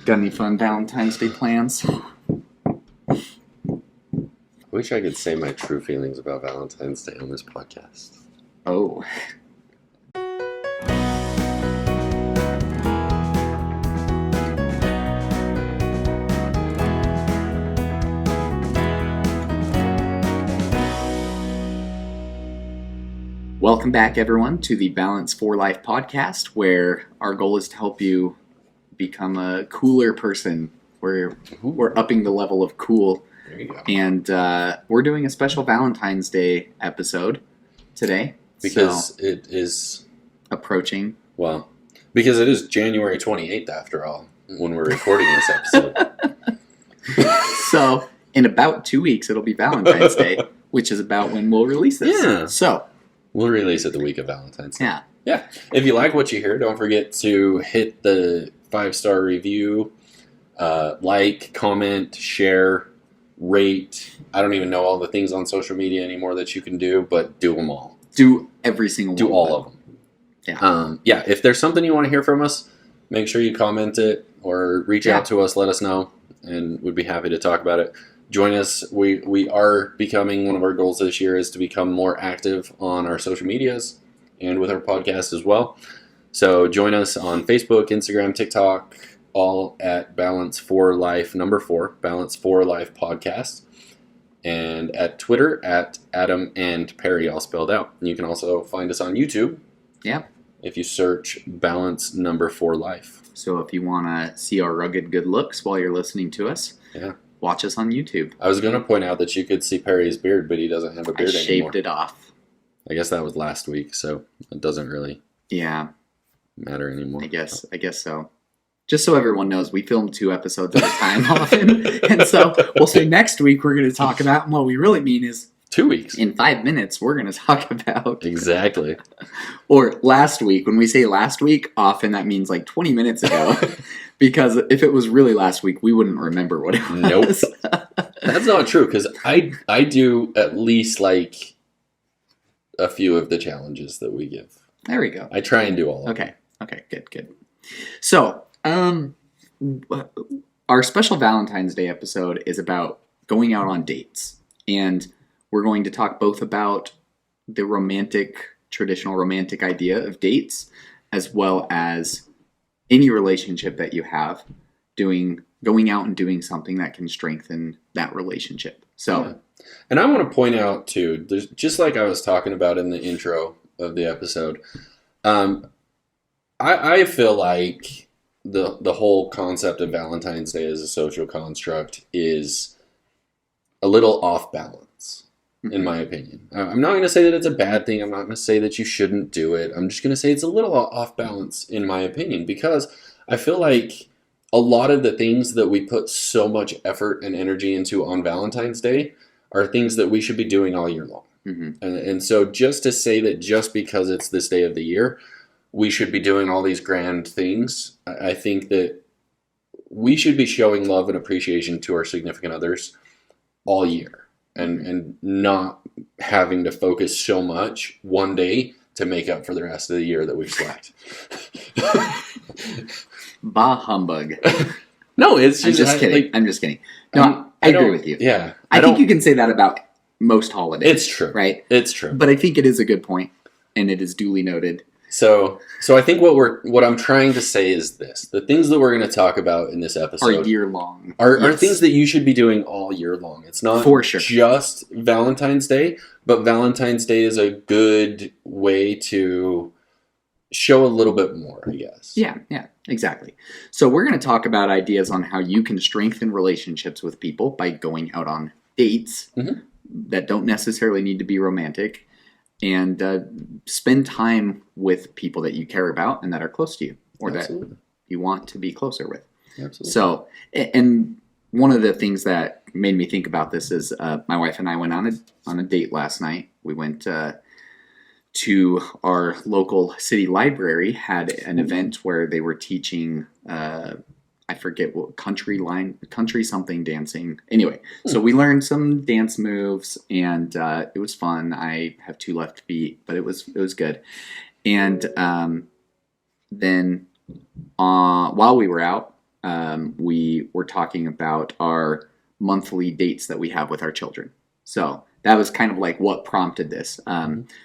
Got any fun Valentine's Day plans? I wish I could say my true feelings about Valentine's Day on this podcast. Oh. Welcome back, everyone, to the Balance for Life podcast, where our goal is to help you become a cooler person. We're upping the level of cool. There you go. And we're doing a special Valentine's Day episode today. Because it is... approaching. Well, because it is January 28th, after all, when we're recording this episode. So, in about 2 weeks, it'll be Valentine's Day, which is about when we'll release this. Yeah. So... we'll release it the week of Valentine's Day. Yeah. Yeah. If you like what you hear, don't forget to hit the 5-star review, like, comment, share, rate. I don't even know all the things on social media anymore that you can do, but do them all. Do every single one. Do all of them. Yeah. If there's something you want to hear from us, make sure you comment it or reach out to us, let us know, and we'd be happy to talk about it. Join us. We are becoming, one of our goals this year is to become more active on our social medias and with our podcast as well. So join us on Facebook, Instagram, TikTok, all at Balance for Life, number 4, Balance for Life Podcast. And at Twitter, at Adam and Perry, all spelled out. And you can also find us on YouTube. Yeah. If you search Balance number 4 Life. So if you want to see our rugged good looks while you're listening to us, watch us on YouTube. I was going to point out that you could see Perry's beard, but he doesn't have a beard anymore. I shaved it off. I guess that was last week, so it doesn't really matter anymore. I guess so. Just so everyone knows, we film 2 episodes at a time often. And so we'll say next week we're going to talk about, and what we really mean is 2 weeks. In 5 minutes, we're going to talk about... Exactly. Or last week. When we say last week, often that means like 20 minutes ago. Because if it was really last week, we wouldn't remember what it was. Nope. That's not true, because I do at least like a few of the challenges that we give. There we go. I try and do all of them. Okay, good. So, our special Valentine's Day episode is about going out on dates. And we're going to talk both about the traditional romantic idea of dates, as well as any relationship that you have, going out and doing something that can strengthen that relationship. So, yeah. And I want to point out too, there's, just like I was talking about in the intro of the episode, I feel like the whole concept of Valentine's Day as a social construct is a little off balance. In my opinion. I'm not going to say that it's a bad thing. I'm not going to say that you shouldn't do it. I'm just going to say it's a little off balance in my opinion, because I feel like a lot of the things that we put so much effort and energy into on Valentine's Day are things that we should be doing all year long. Mm-hmm. And so just to say that just because it's this day of the year, we should be doing all these grand things, I think that we should be showing love and appreciation to our significant others all year. And not having to focus so much one day to make up for the rest of the year that we've slacked. Bah humbug. No, it's just... I'm just kidding. No, I agree with you. Yeah. I think you can say that about most holidays. It's true. Right? It's true. But I think it is a good point, and it is duly noted. So I think what I'm trying to say is this. The things that we're going to talk about in this episode are year long. Are things that you should be doing all year long. It's not for sure just Valentine's Day, but Valentine's Day is a good way to show a little bit more, I guess. Yeah, exactly. So we're going to talk about ideas on how you can strengthen relationships with people by going out on dates that don't necessarily need to be romantic. And spend time with people that you care about and that are close to you, or Absolutely. That you want to be closer with. Absolutely. So, and one of the things that made me think about this is my wife and I went on a date last night. We went to our local city library, had an event where they were teaching I forget what country something dancing. Anyway, so we learned some dance moves, and it was fun. I have 2 left feet, but it was good. And then while we were out, we were talking about our monthly dates that we have with our children. So that was kind of like what prompted this.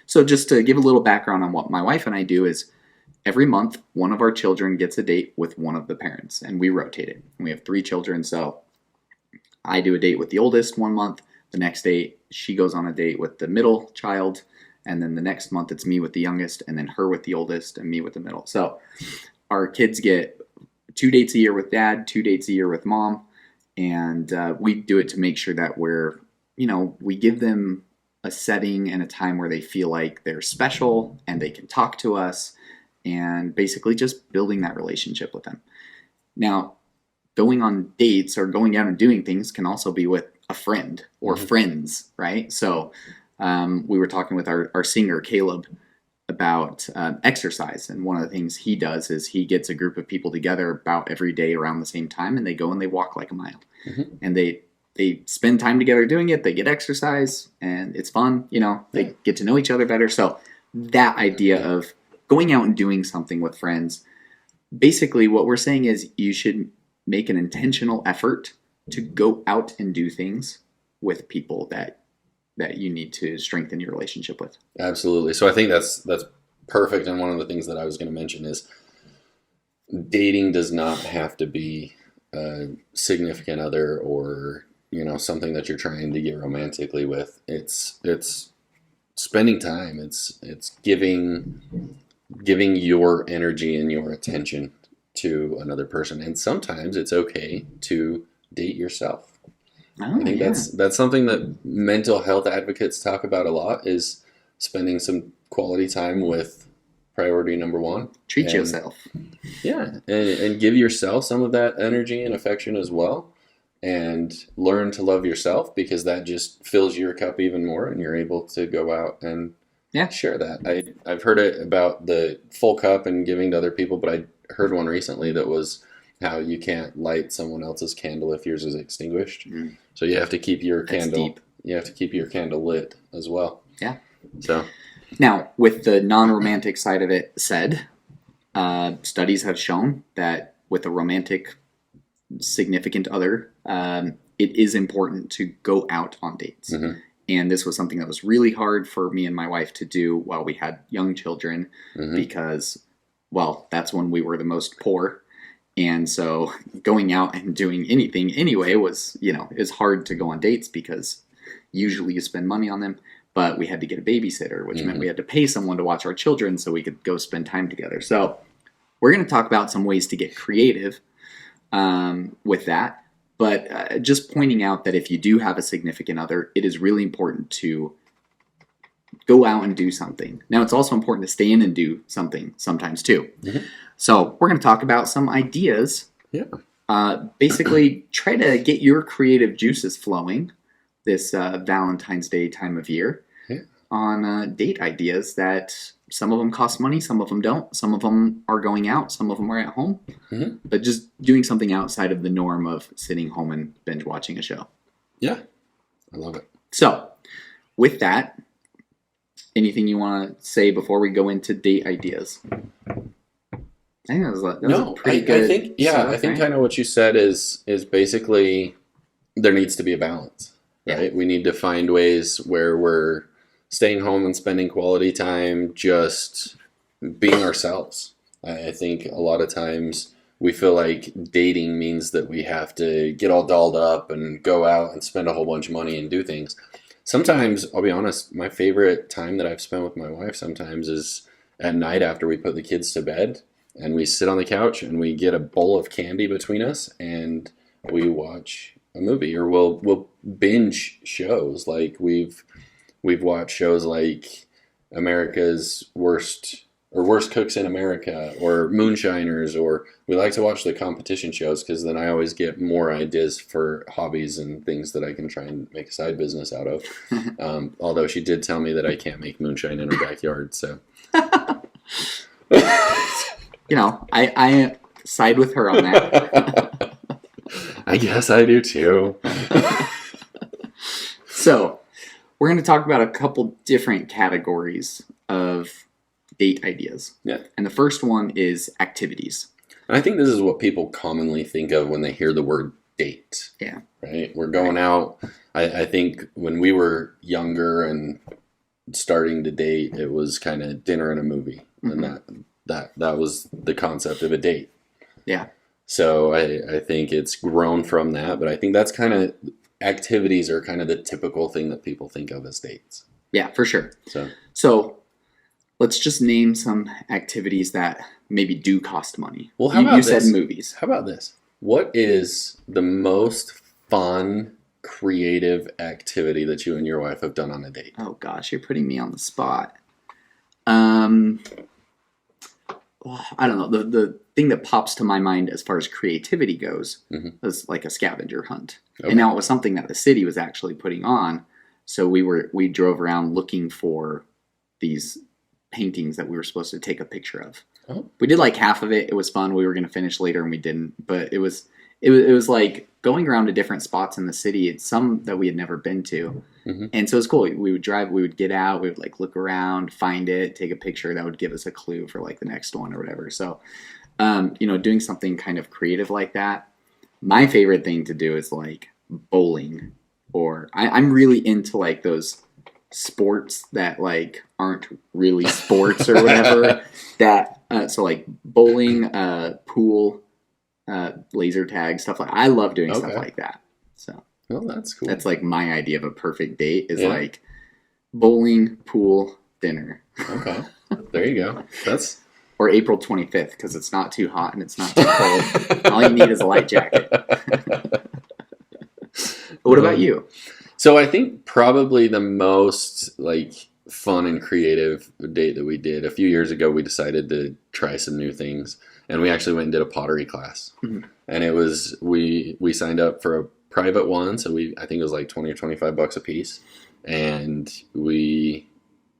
So just to give a little background on what my wife and I do is every month, one of our children gets a date with one of the parents, and we rotate it. And we have 3 children, so I do a date with the oldest one month. The next date, she goes on a date with the middle child, and then the next month it's me with the youngest, and then her with the oldest, and me with the middle. So our kids get 2 dates a year with dad, 2 dates a year with mom, and we do it to make sure that we give them a setting and a time where they feel like they're special and they can talk to us, and basically just building that relationship with them. Now, going on dates or going out and doing things can also be with a friend or friends, right? So we were talking with our singer, Caleb, about exercise. And one of the things he does is he gets a group of people together about every day around the same time, and they go and they walk like a mile. And they spend time together doing it. They get exercise, and it's fun. They get to know each other better. So that idea of going out and doing something with friends, basically what we're saying is you should make an intentional effort to go out and do things with people that you need to strengthen your relationship with. Absolutely. So I think that's perfect. And one of the things that I was going to mention is dating does not have to be a significant other or something that you're trying to get romantically with. It's spending time. It's giving your energy and your attention to another person. And sometimes it's okay to date yourself. I think that's something that mental health advocates talk about a lot, is spending some quality time with priority number 1. Treat yourself. Yeah. And give yourself some of that energy and affection as well. And learn to love yourself, because that just fills your cup even more, and you're able to go out and share that. I've heard it about the full cup and giving to other people, but I heard one recently that was how you can't light someone else's candle if yours is extinguished. So you have to keep your candle. You have to keep your candle lit as well. Yeah. So now, with the non-romantic side of it said, studies have shown that with a romantic significant other, it is important to go out on dates. And this was something that was really hard for me and my wife to do while we had young children, because, well, that's when we were the most poor. And so going out and doing anything anyway was, is hard to go on dates, because usually you spend money on them. But we had to get a babysitter, which meant we had to pay someone to watch our children so we could go spend time together. So we're going to talk about some ways to get creative with that. But just pointing out that if you do have a significant other, it is really important to go out and do something. Now, it's also important to stay in and do something sometimes too. So we're going to talk about some ideas. Basically, try to get your creative juices flowing this Valentine's Day time of year on date ideas that some of them cost money, some of them don't. Some of them are going out, some of them are at home. But just doing something outside of the norm of sitting home and binge watching a show. Yeah, I love it. So, with that, anything you want to say before we go into date ideas? I think that was a pretty good. I think kind of what you said is basically there needs to be a balance, right? We need to find ways where we're staying home and spending quality time, just being ourselves. I think a lot of times we feel like dating means that we have to get all dolled up and go out and spend a whole bunch of money and do things. Sometimes, I'll be honest, my favorite time that I've spent with my wife sometimes is at night after we put the kids to bed, and we sit on the couch and we get a bowl of candy between us and we watch a movie, or we'll binge shows. Like we've watched shows like America's Worst Cooks in America, or Moonshiners, or we like to watch the competition shows, because then I always get more ideas for hobbies and things that I can try and make a side business out of. Although she did tell me that I can't make moonshine in her backyard, so. I side with her on that. I guess I do too. So, we're going to talk about a couple different categories of date ideas. Yeah. And the first one is activities. And I think this is what people commonly think of when they hear the word date. Yeah. Right? We're going out. I think when we were younger and starting to date, it was kind of dinner and a movie. Mhm. And that was the concept of a date. Yeah. So I think it's grown from that, but I think that's kind of activities are kind of the typical thing that people think of as dates. Yeah, for sure. So So let's just name some activities that maybe do cost money. Well, how you about said this? movies. How about this? What is the most fun, creative activity that you and your wife have done on a date? Oh gosh, you're putting me on the spot. Well, I don't know. The thing that pops to my mind as far as creativity goes Mhm. is like a scavenger hunt. Okay. And now it was something that the city was actually putting on. So we drove around looking for these paintings that we were supposed to take a picture of. Oh. We did like half of it. It was fun. We were going to finish later and we didn't. But it was like going around to different spots in the city. It's some that we had never been to. Mhm. And so it was cool. We would drive, we would get out, we would like look around, find it, take a picture that would give us a clue for like the next one or whatever. So, doing something kind of creative like that. My favorite thing to do is like bowling, or I'm really into like those sports that like aren't really sports or whatever. So like bowling, pool, laser tag, stuff like. I love doing stuff Okay. like that. So. Well, that's cool. That's like my idea of a perfect date is Yeah. like bowling, pool, dinner. Okay. There you go. That's Or April 25th because it's not too hot and it's not too cold. All you need is a light jacket. What about you? So I think probably the most like fun and creative date that we did a few years ago, we decided to try some new things, and we actually went and did a pottery class. Mhm. And it was we signed up for a private one, so I think it was like $20 or $25 a piece, and we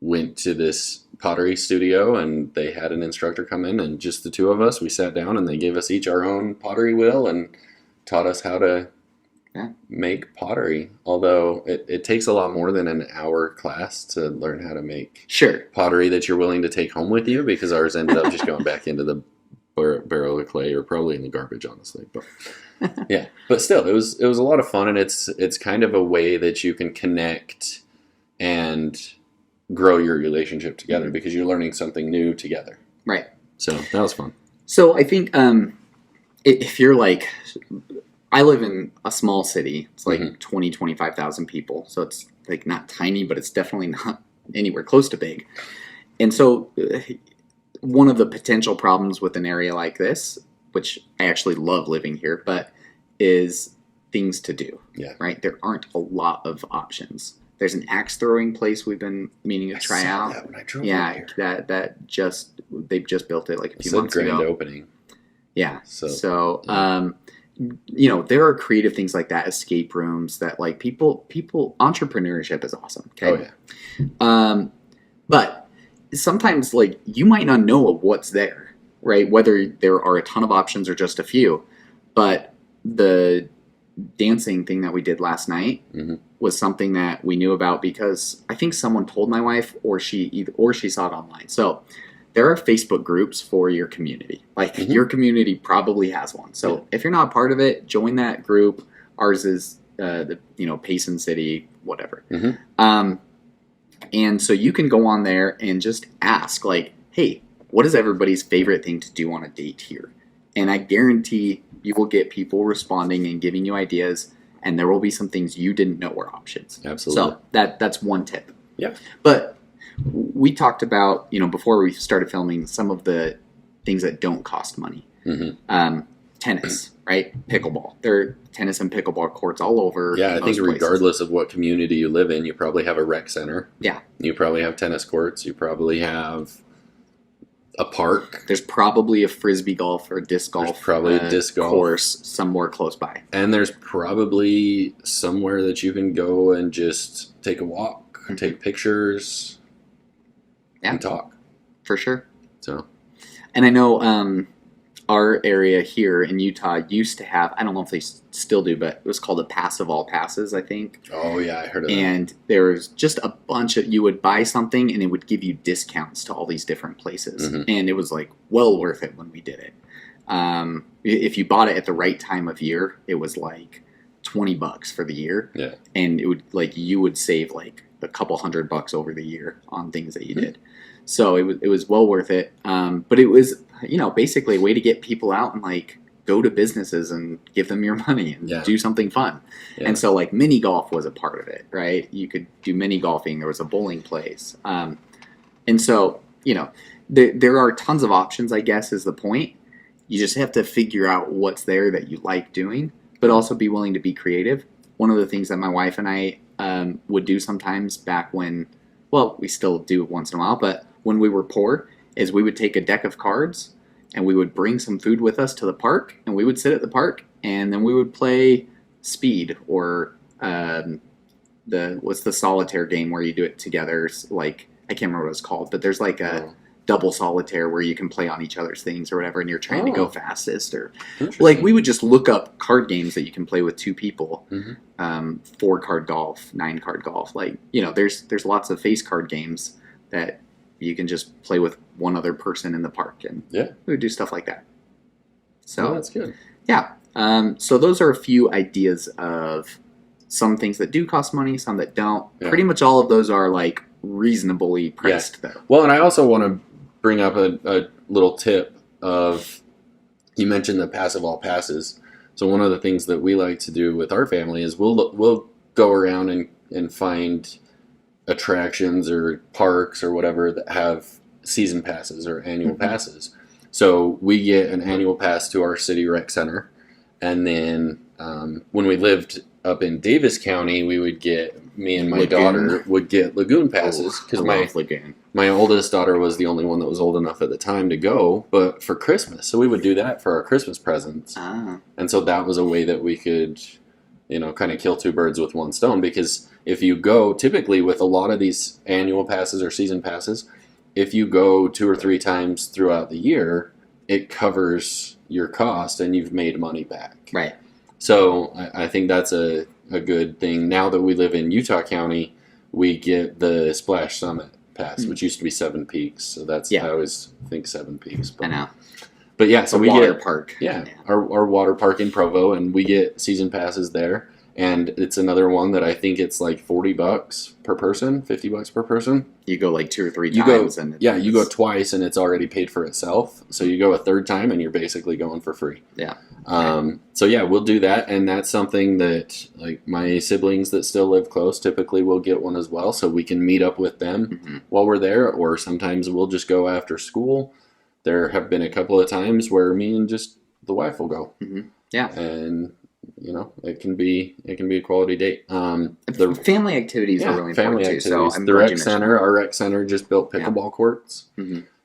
went to this pottery studio and they had an instructor come in, and just the two of us, we sat down and they gave us each our own pottery wheel and taught us how to make pottery. Although it takes a lot more than an hour class to learn how to make Sure. pottery that you're willing to take home with you, because ours ended up just going back into the barrel of clay, or probably in the garbage, honestly. But yeah, but still, it was a lot of fun, and it's kind of a way that you can connect and grow your relationship together, because you're learning something new together. Right. So that was fun. So I think if you're like, I live in a small city. It's like 20, 25,000 people. So it's like not tiny, but it's definitely not anywhere close to big. And so one of the potential problems with an area like this, which I actually love living here, but is things to do. Yeah. Right? There aren't a lot of options. There's an axe throwing place we've been meaning to try out. That when I drove Yeah, here. they've just built it like a It few said months grand ago. opening. Yeah. So, There are creative things like that, escape rooms that like people entrepreneurship is awesome. Okay. Oh yeah. But sometimes like you might not know what's there, right? Whether there are a ton of options or just a few. But the dancing thing that we did last night Mhm. was something that we knew about because I think someone told my wife, or she saw it online. So there are Facebook groups for your community. Like your community probably has one. So if you're not part of it, join that group. Ours is Payson City, whatever. Mhm. And so you can go on there and just ask, like, hey, what is everybody's favorite thing to do on a date here? And I guarantee you will get people responding and giving you ideas, and there will be some things you didn't know were options. Absolutely. So that's one tip. Yeah. But we talked about, before we started filming, some of the things that don't cost money. Tennis, right? Pickleball. There are tennis and pickleball courts all over. Yeah, I think most places. regardless of what community you live in, you probably have a rec center. Yeah. You probably have tennis courts. You probably have a park. There's probably a frisbee golf or disc golf. There's probably a disc golf course somewhere close by. And there's probably somewhere that you can go and just take a walk, take pictures, and talk. For sure. So, and I know our area here in Utah used to have, I don't know if they still do, but it was called a pass of all passes, I think. oh yeah, I heard of that. And there was just a bunch of, you would buy something and it would give you discounts to all these different places. And it was like well worth it when we did it. If you bought it at the right time of year, it was like $20 for the year. Yeah. And it would you would save like a couple $100 over the year on things that you did. So it was well worth it. But it was, basically a way to get people out and like go to businesses and give them your money and do something fun. Yeah. And so like mini golf was a part of it, right? You could do mini golfing. There was a bowling place. And so, there are tons of options, I guess, is the point. You just have to figure out what's there that you like doing, but also be willing to be creative. One of the things that my wife and I would do sometimes back when, well, we still do once in a while, but when we were poor, is we would take a deck of cards and we would bring some food with us to the park, and we would sit at the park, and then we would play speed or what's the solitaire game where you do it together, like, I can't remember what it's called, but there's like a double solitaire where you can play on each other's things or whatever, and you're trying to go fastest. Or like we would just look up card games that you can play with two people, 4-card golf, 9-card golf. Like, there's lots of face card games that you can just play with one other person in the park, and we would do stuff like that. So that's good. Yeah. So those are a few ideas of some things that do cost money, some that don't. Yeah. Pretty much all of those are like reasonably priced though. Well, and I also want to bring up a little tip of, you mentioned the passive all passes. So one of the things that we like to do with our family is we'll go around and find attractions or parks or whatever that have season passes or annual passes. So we get an annual pass to our city rec center, and then when we lived up in Davis County, me and my daughter would get Lagoon passes, because my oldest daughter was the only one that was old enough at the time to go, but for Christmas. So we would do that for our Christmas presents. And so that was a way that we could, kind of kill two birds with one stone, because if you go, typically with a lot of these annual passes or season passes, if you go 2 or 3 times throughout the year, it covers your cost and you've made money back. Right. So I think that's a good thing. Now that we live in Utah County, we get the Splash Summit pass, which used to be 7 Peaks. So I always think 7 Peaks. But, I know. But yeah, so we water get park. Yeah, our water park in Provo, and we get season passes there. And it's another one that I think it's like $40 per person, $50 per person. You go like 2 or 3 times. You go twice and it's already paid for itself. So you go a third time and you're basically going for free. Yeah. So yeah, we'll do that. And that's something that like my siblings that still live close typically will get one as well. So we can meet up with them while we're there. Or sometimes we'll just go after school. There have been a couple of times where me and just the wife will go. Yeah. And it can be a quality date. The family activities are really important too. So the rec center, our rec center just built pickleball courts.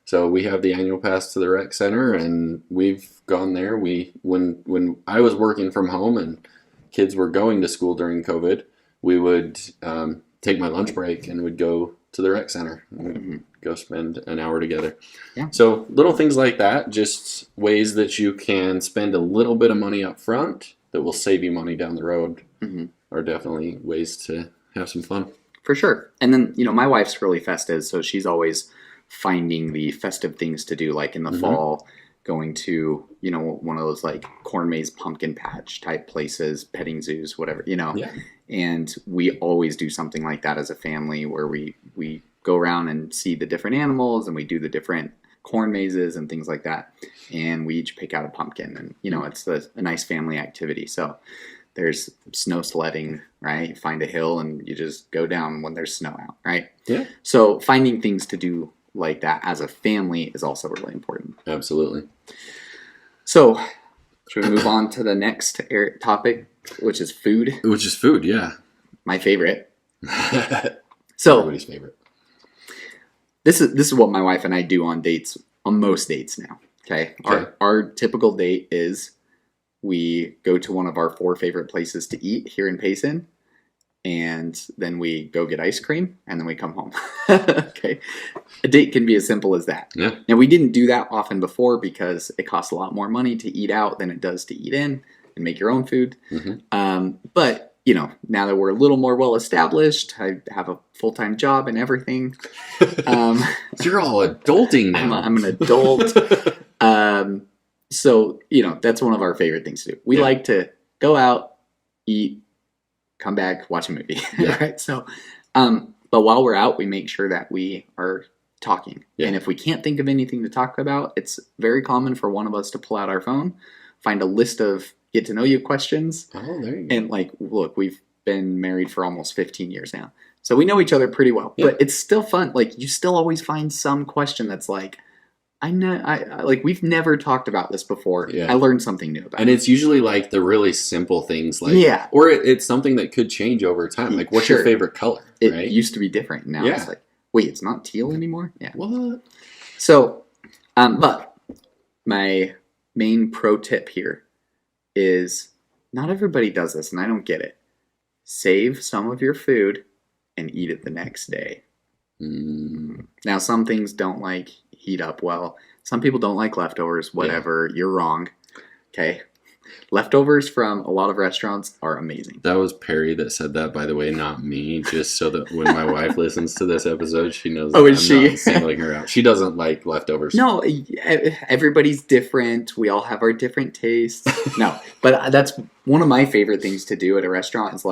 So we have the annual pass to the rec center, and we've gone there. When I was working from home and kids were going to school during COVID, we would take my lunch break and would go to the rec center and go spend an hour together. Yeah. So little things like that, just ways that you can spend a little bit of money up front that will save you money down the road, are definitely ways to have some fun. For sure. And then, my wife's really festive, so she's always finding the festive things to do, like in the fall, going to, one of those like corn maze pumpkin patch type places, petting zoos, whatever, Yeah. And we always do something like that as a family, where we go around and see the different animals, and we do the different corn mazes and things like that, and we each pick out a pumpkin, and it's a nice family activity. So there's snow sledding, right? You find a hill and you just go down when there's snow out, right? Yeah. So finding things to do like that as a family is also really important. Absolutely. So should we move on to the next topic, which is food? Yeah. My favorite. So everybody's favorite. This is what my wife and I do on dates, on most dates now. Okay. Our typical date is we go to one of our 4 favorite places to eat here in Payson, and then we go get ice cream, and then we come home. Okay. A date can be as simple as that. Yeah. Now, we didn't do that often before because it costs a lot more money to eat out than it does to eat in and make your own food. But now that we're a little more well established, I have a full-time job and everything. You're all adulting now. I'm an adult. So, that's one of our favorite things to do. We Yeah. like to go out, eat, come back, watch a movie. Yeah. Right? So, but while we're out, we make sure that we are talking. Yeah. And if we can't think of anything to talk about, it's very common for one of us to pull out our phone, find a list of get to know you questions. Oh, there you go. And look, we've been married for almost 15 years now. So we know each other pretty well. Yeah. But it's still fun. You still always find some question that's I know, we've never talked about this before. Yeah. I learned something new about And it. it's usually the really simple things Yeah. or it's something that could change over time. What's your Sure. favorite color? It Right? used to be different. Now Yeah. it's wait, it's not teal anymore? Yeah. What? So, but my main pro tip here is not everybody does this, and I don't get it. Save some of your food and eat it the next day. Now, some things don't heat up well. Some people don't like leftovers, whatever. You're wrong. Okay. Leftovers from a lot of restaurants are amazing. That was Perry that said that, by the way, not me. Just so that when my wife listens to this episode, she knows Oh, that is I'm she? not singling her out. She doesn't like leftovers. No, everybody's different. We all have our different tastes. No, but that's one of my favorite things to do at a restaurant is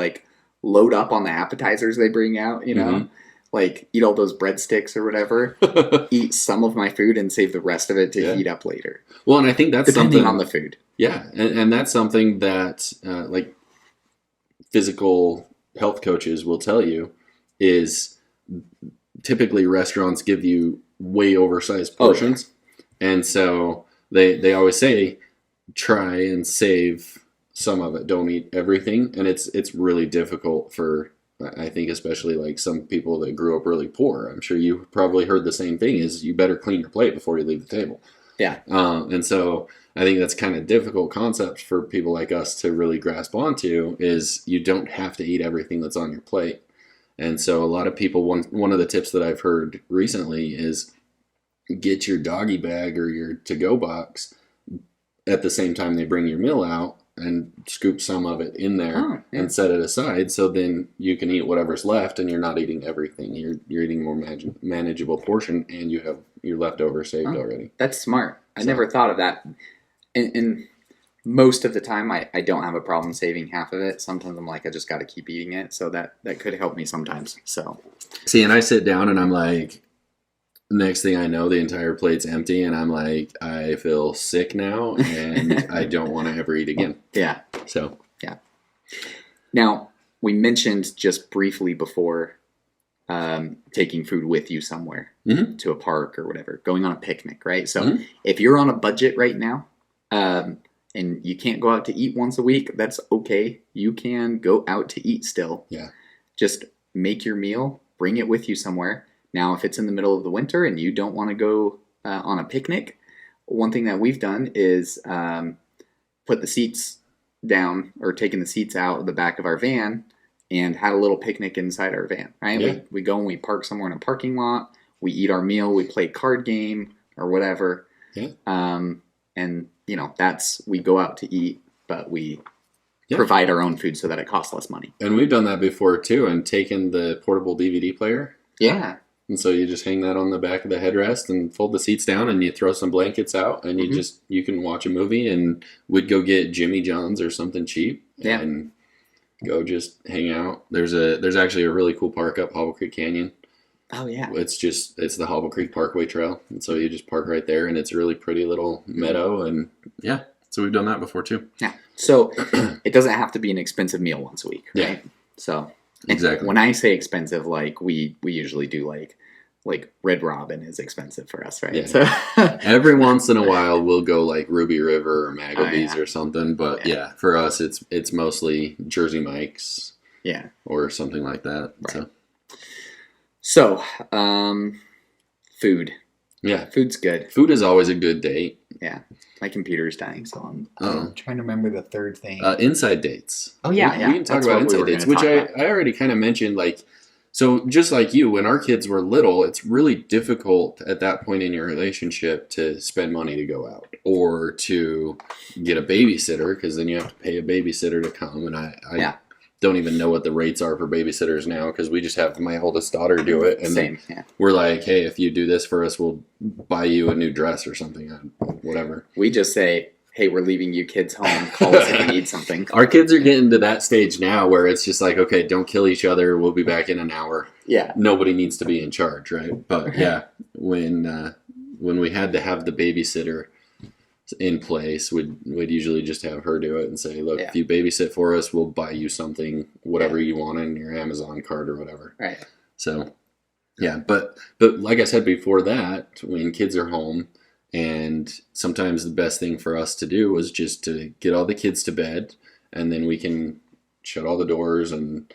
load up on the appetizers they bring out, Mhm. Eat all those breadsticks or whatever, eat some of my food and save the rest of it to Yeah. heat up later. Well, and I think that's Depending something on the food. Yeah, and that's something that physical health coaches will tell you is typically restaurants give you way oversized portions, and so they always say try and save some of it. Don't eat everything, and it's really difficult for. I think especially some people that grew up really poor. I'm sure you probably heard the same thing: is you better clean your plate before you leave the table. Yeah. And so I think that's kind of difficult concept for people like us to really grasp onto is you don't have to eat everything that's on your plate. And so a lot of people, one of the tips that I've heard recently is get your doggy bag or your to-go box at the same time they bring your meal out and scoop some of it in there and set it aside. So then you can eat whatever's left and you're not eating everything. You're eating a more manageable portion and you have your leftovers saved already. That's smart. I never thought of that. And most of the time, I don't have a problem saving half of it. Sometimes I'm I just got to keep eating it. So that could help me sometimes. So see, and I sit down and I'm next thing I know, the entire plate's empty, and I'm I feel sick now, and I don't want to ever eat again. Yeah. So yeah. Now we mentioned just briefly before taking food with you somewhere to a park or whatever, going on a picnic, right? So if you're on a budget right now, and you can't go out to eat once a week, that's okay. You can go out to eat still. Yeah. Just make your meal, bring it with you somewhere. Now, if it's in the middle of the winter and you don't want to go on a picnic, one thing that we've done is put the seats down or taken the seats out of the back of our van and had a little picnic inside our van, right? Yeah. We go and we park somewhere in a parking lot. We eat our meal. We play card game or whatever. Yeah. And, we go out to eat, but we provide our own food so that it costs less money. And we've done that before, too, and taken the portable DVD player. Yeah. And so you just hang that on the back of the headrest and fold the seats down and you throw some blankets out and you can watch a movie, and we'd go get Jimmy John's or something cheap and go just hang out. There's actually a really cool park up Hobble Creek Canyon. Oh yeah. It's the Hobble Creek Parkway Trail. And so you just park right there and it's a really pretty little meadow, and so we've done that before too. Yeah. So it doesn't have to be an expensive meal once a week, right? Yeah. So exactly. When I say expensive, we usually do like Red Robin is expensive for us, right? Yeah. So every once in a while we'll go like Ruby River or Magaby's or something, but for us it's mostly Jersey Mike's, or something like that. Right. So, food. Yeah, food's good. Food is always a good date. Yeah, my computer's dying, so I'm trying to remember the third thing. Inside dates. Oh yeah, we can talk about inside dates, which I already kind of mentioned. So just like you, when our kids were little, it's really difficult at that point in your relationship to spend money to go out or to get a babysitter, because then you have to pay a babysitter to come. And don't even know what the rates are for babysitters now because we just have my oldest daughter do it, and Same, then yeah. we're like, hey, if you do this for us, we'll buy you a new dress or something, whatever. We just say, hey, we're leaving you kids home. Call us if you need something. Our kids are getting to that stage now where it's just like, okay, don't kill each other. We'll be back in an hour. Yeah. Nobody needs to be in charge, right? But yeah, when we had to have the babysitter in place, we'd usually just have her do it and say, look, if you babysit for us, we'll buy you something, whatever you want in your Amazon card or whatever. Right. So yeah, but like I said before that, when kids are home, and sometimes the best thing for us to do was just to get all the kids to bed, and then we can shut all the doors and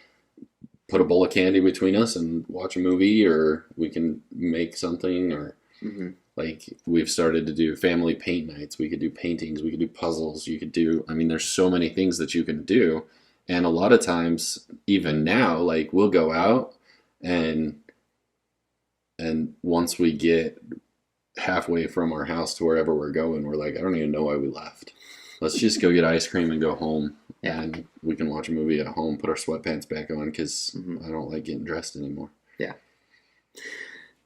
put a bowl of candy between us and watch a movie, or we can make something, or like we've started to do family paint nights. We could do paintings, we could do puzzles, you could do, I mean, there's so many things that you can do. And a lot of times, even now, like we'll go out and once we get halfway from our house to wherever we're going, we're like, I don't even know why we left. Let's just go get ice cream and go home, and we can watch a movie at home, put our sweatpants back on because I don't like getting dressed anymore. Yeah.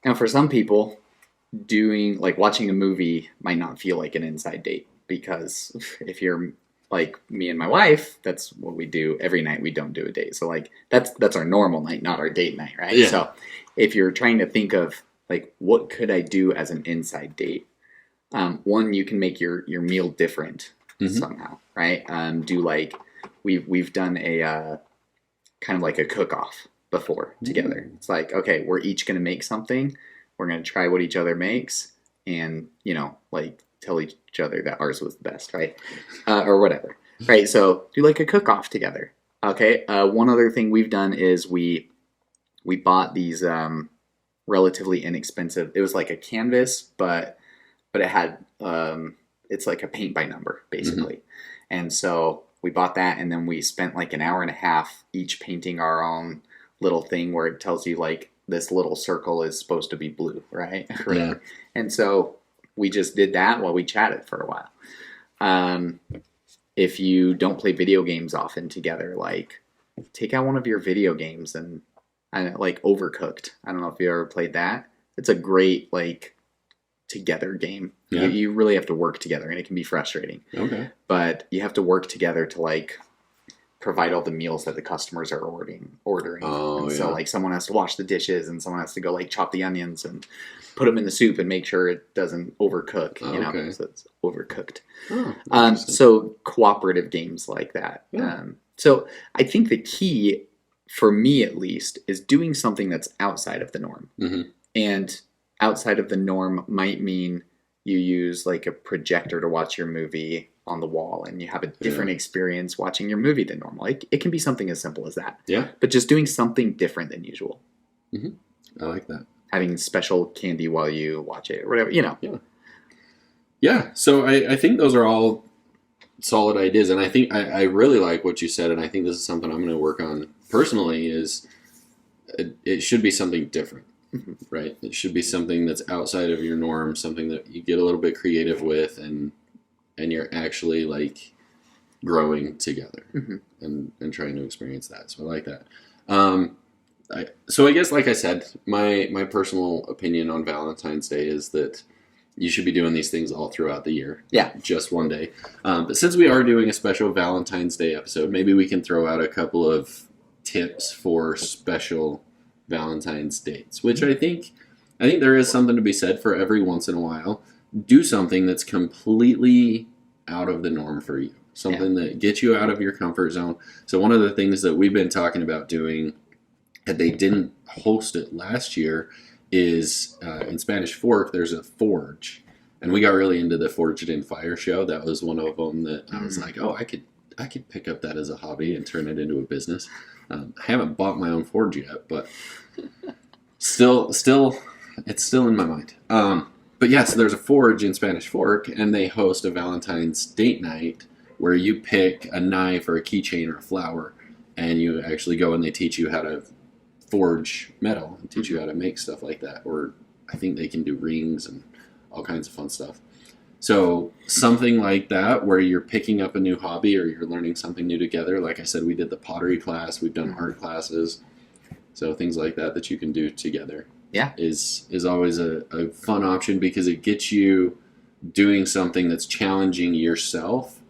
Now, for some people, watching a movie might not feel like an inside date, because if you're like me and my wife, that's what we do every night. We don't do a date. So like that's our normal night, not our date night, right? Yeah. So if you're trying to think of like, what could I do as an inside date? One, you can make your meal different somehow, right? Do like we've done a kind of like a cook-off before together. It's like, okay, we're each going to make something. We're going to try what each other makes, and like tell each other that ours was the best, right? Or whatever, right? So do like a cook-off together. Okay. One other thing we've done is we bought these relatively inexpensive. It was like a canvas, but it had it's like a paint by number basically. And so we bought that, and then we spent like an hour and a half each painting our own little thing where it tells you like this little circle is supposed to be blue, right? Yeah. And so we just did that while we chatted for a while. If you don't play video games often together, like take out one of your video games and like Overcooked. I don't know if you ever played that. It's a great like together game. Yeah. You really have to work together, and it can be frustrating. Okay. But you have to work together to like provide all the meals that the customers are ordering. Oh, and yeah. so like someone has to wash the dishes, and someone has to go like chop the onions and put them in the soup and make sure it doesn't overcook. Okay. So it's overcooked. Oh, So cooperative games like that. Yeah. So I think the key, for me at least, is doing something that's outside of the norm. And outside of the norm might mean you use like a projector to watch your movie on the wall, and you have a different experience watching your movie than normal. Like, it can be something as simple as that. Yeah. But just doing something different than usual. I like that. Having special candy while you watch it or whatever, Yeah. Yeah. So I think those are all solid ideas, and I think I really like what you said, and I think this is something I'm going to work on personally. Is it should be something different, right? It should be something that's outside of your norm, something that you get a little bit creative with, and you're actually like growing together and trying to experience that. So I like that. So I guess, like I said, my personal opinion on Valentine's Day is that you should be doing these things all throughout the year. Yeah. Just one day. But since we are doing a special Valentine's Day episode, maybe we can throw out a couple of tips for special Valentine's dates, which I think there is something to be said for every once in a while. Do something that's completely out of the norm for you. Something that gets you out of your comfort zone. So one of the things that we've been talking about doing, and they didn't host it last year, is in Spanish Fork, there's a forge. And we got really into the Forged in Fire show. That was one of them that I was like, oh, I could pick up that as a hobby and turn it into a business. I haven't bought my own forge yet, but still, it's still in my mind. But yes, there's a forge in Spanish Fork, and they host a Valentine's date night where you pick a knife or a keychain or a flower, and you actually go and they teach you how to forge metal and teach you how to make stuff like that. Or I think they can do rings and all kinds of fun stuff. So something like that, where you're picking up a new hobby or you're learning something new together. Like I said, we did the pottery class. We've done art classes. So things like that that you can do together. Yeah. Is always a fun option because it gets you doing something that's challenging yourself.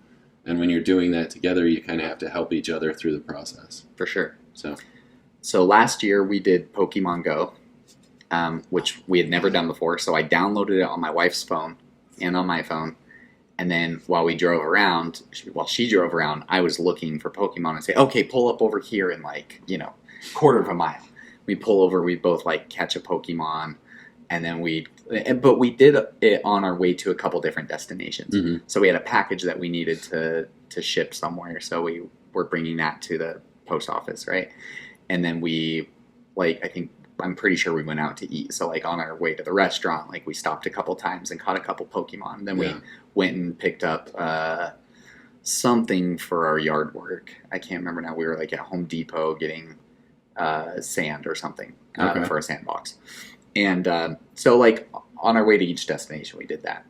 And when you're doing that together, you kind of have to help each other through the process. For sure. So last year we did Pokemon Go, which we had never done before. So I downloaded it on my wife's phone and on my phone. And then while she drove around, I was looking for Pokemon and say, okay, pull up over here in quarter of a mile. We pull over, we both catch a Pokemon, and then but we did it on our way to a couple different destinations. Mm-hmm. So we had a package that we needed to ship somewhere. So we were bringing that to the post office, right? And then I'm pretty sure we went out to eat. So on our way to the restaurant, we stopped a couple times and caught a couple Pokemon. Then we went and picked up something for our yard work. I can't remember now. We were at Home Depot getting sand or something for a sandbox. And so on our way to each destination, we did that.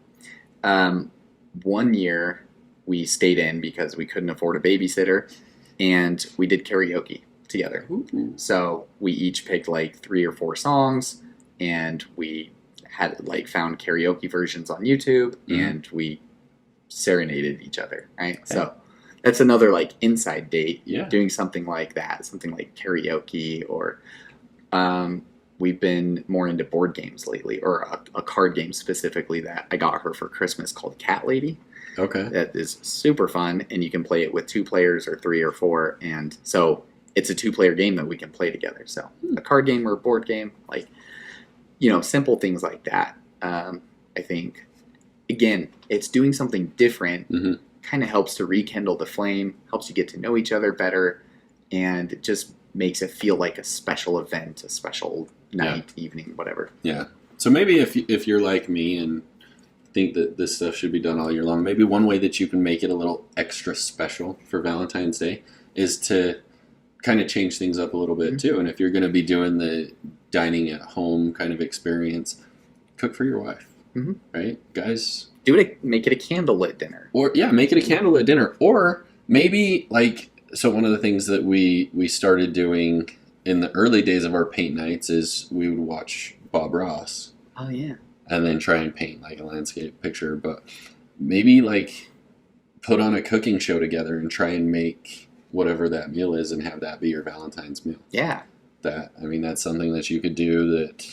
One year we stayed in because we couldn't afford a babysitter, and we did karaoke together. Ooh. So we each picked 3 or 4 songs, and we had found karaoke versions on YouTube, and we serenaded each other, right? Okay. So that's another inside date. Yeah. Doing something like that, something like karaoke, or we've been more into board games lately, or a card game specifically that I got her for Christmas called Cat Lady. Okay. That is super fun, and you can play it with 2 players or 3 or 4, and so it's a 2-player game that we can play together. So a card game or a board game, simple things like that. I think, again, it's doing something different, kind of helps to rekindle the flame, helps you get to know each other better, and it just makes it feel like a special event, a special night, evening, whatever. Yeah. So maybe if you're like me and think that this stuff should be done all year long, maybe one way that you can make it a little extra special for Valentine's Day is to kind of change things up a little bit too. And if you're going to be doing the dining at home kind of experience, cook for your wife, right? Guys, make it a candlelit dinner. Or make it a candlelit dinner. Or maybe so one of the things that we started doing in the early days of our paint nights is we would watch Bob Ross. Oh yeah. And then try and paint a landscape picture. But maybe put on a cooking show together and try and make whatever that meal is and have that be your Valentine's meal. Yeah. That's something that you could do that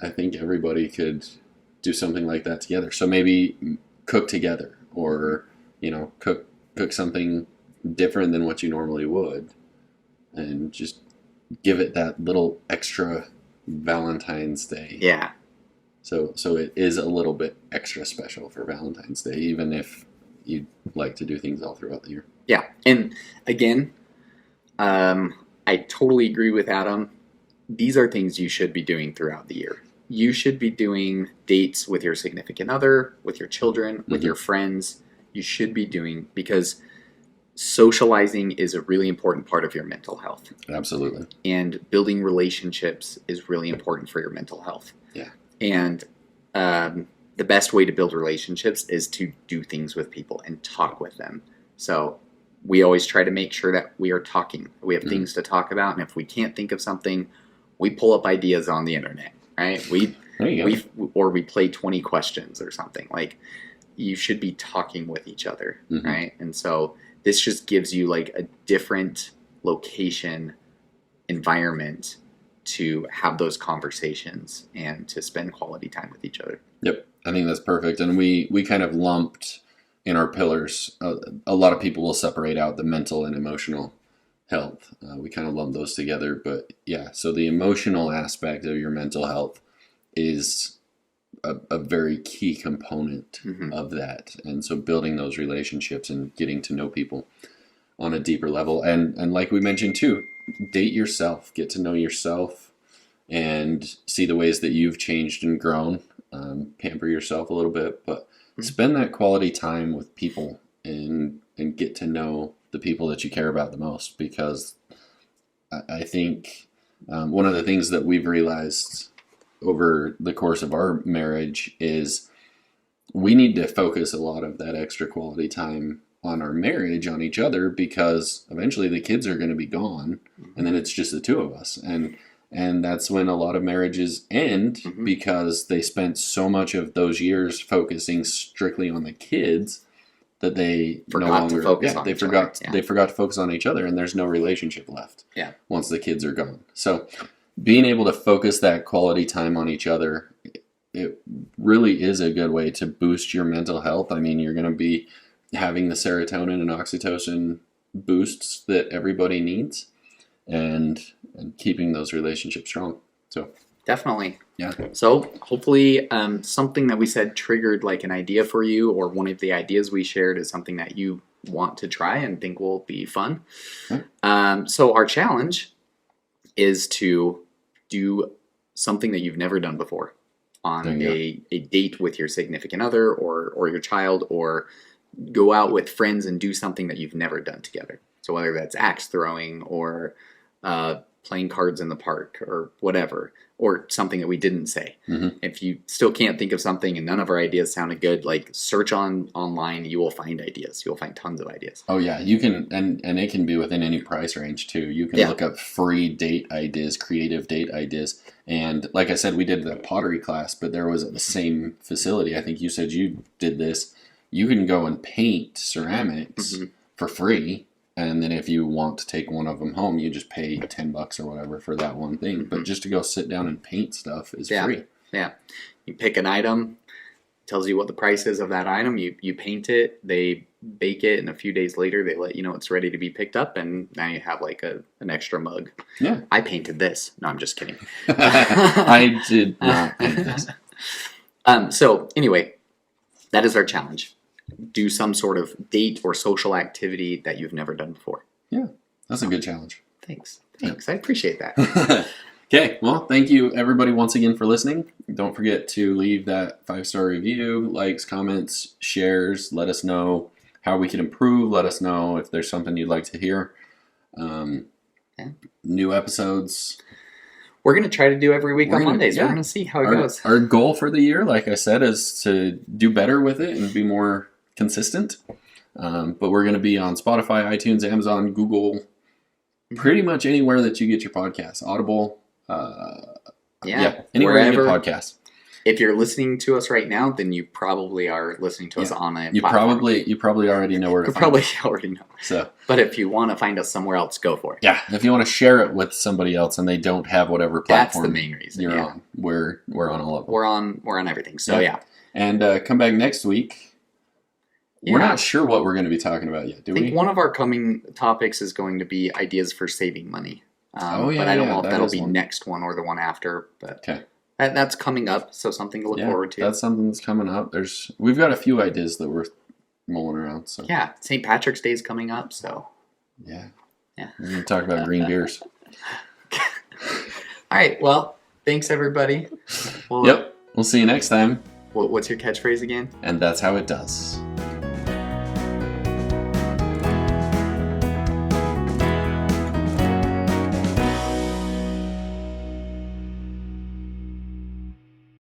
I think everybody could do something like that together. So maybe cook together, or, cook something different than what you normally would, and just give it that little extra Valentine's Day. Yeah. So it is a little bit extra special for Valentine's Day, even if you'd like to do things all throughout the year. Yeah. And again, I totally agree with Adam. These are things you should be doing throughout the year. You should be doing dates with your significant other, with your children, with your friends. You should be doing, because socializing is a really important part of your mental health. Absolutely. And building relationships is really important for your mental health. Yeah. And the best way to build relationships is to do things with people and talk with them. So we always try to make sure that we are talking. We have things to talk about, and if we can't think of something, we pull up ideas on the internet, right? We play 20 questions or something. You should be talking with each other, right? And so this just gives you a different location, environment to have those conversations and to spend quality time with each other. Yep, I think that's perfect. And we kind of lumped in our pillars. A lot of people will separate out the mental and emotional health. We kind of lump those together, but so the emotional aspect of your mental health is a very key component of that. And so building those relationships and getting to know people on a deeper level. And like we mentioned too, date yourself, get to know yourself and see the ways that you've changed and grown. Pamper yourself a little bit, but spend that quality time with people and get to know the people that you care about the most. Because I think one of the things that we've realized over the course of our marriage is we need to focus a lot of that extra quality time on our marriage, on each other, because eventually the kids are going to be gone, and then it's just the two of us. And that's when a lot of marriages end, because they spent so much of those years focusing strictly on the kids that they Forgot to focus on they each forgot other. Yeah. they forgot to focus on each other, and there's no relationship left. Yeah. Once the kids are gone. So being able to focus that quality time on each other, it really is a good way to boost your mental health. I mean, you're going to be having the serotonin and oxytocin boosts that everybody needs, and keeping those relationships strong. So Definitely. yeah. So hopefully something that we said triggered like an idea for you, or one of the ideas we shared is something that you want to try and think will be fun. So our challenge is to do something that you've never done before on a date with your significant other or your child, or go out with friends and do something that you've never done together. So whether that's axe throwing or playing cards in the park or whatever, or something that we didn't say. If you still can't think of something and none of our ideas sounded good, like search online, you will find ideas. You'll find tons of ideas. Oh yeah, you can, and it can be within any price range too. You can look up free date ideas, creative date ideas. And like I said, we did the pottery class, but there was at the same facility. I think you said you did this. You can go and paint ceramics for free. And then if you want to take one of them home, you just pay $10 or whatever for that one thing. But just to go sit down and paint stuff is free. Yeah. You pick an item, tells you what the price is of that item. You paint it, they bake it, and a few days later they let you know it's ready to be picked up, and now you have like an extra mug. Yeah. I painted this. No, I'm just kidding. I did not paint this. So anyway, that is our challenge. Do some sort of date or social activity that you've never done before. Yeah, that's a good challenge. Thanks. I appreciate that. Okay, well, thank you everybody once again for listening. Don't forget to leave that 5-star review, likes, comments, shares. Let us know how we can improve. Let us know if there's something you'd like to hear. New episodes. We're going to try to do every week on Mondays. We're going to see how it goes. Our goal for the year, like I said, is to do better with it and be more consistent. But we're going to be on Spotify, iTunes, Amazon, Google, pretty much anywhere that you get your podcasts. Audible. Anywhere you get podcasts. If you're listening to us right now, then you probably are listening to us on a platform. You probably already know where to find probably us. already know. So, but if you want to find us somewhere else, go for it. Yeah, if you want to share it with somebody else and they don't have whatever platform, that's the main reason you're on. We're on all of them. We're on everything. So yeah. And come back next week. Yeah. We're not sure what we're going to be talking about yet, do we? I think one of our coming topics is going to be ideas for saving money. But I don't know if that'll be next one or the one after. But okay. That's coming up, so something to look forward to. That's something that's coming up. We've got a few ideas that we're mulling around. So yeah, St. Patrick's Day is coming up, so yeah. We're going to talk about green beers. All right, well, thanks everybody. We'll see you next time. What's your catchphrase again? And that's how it does.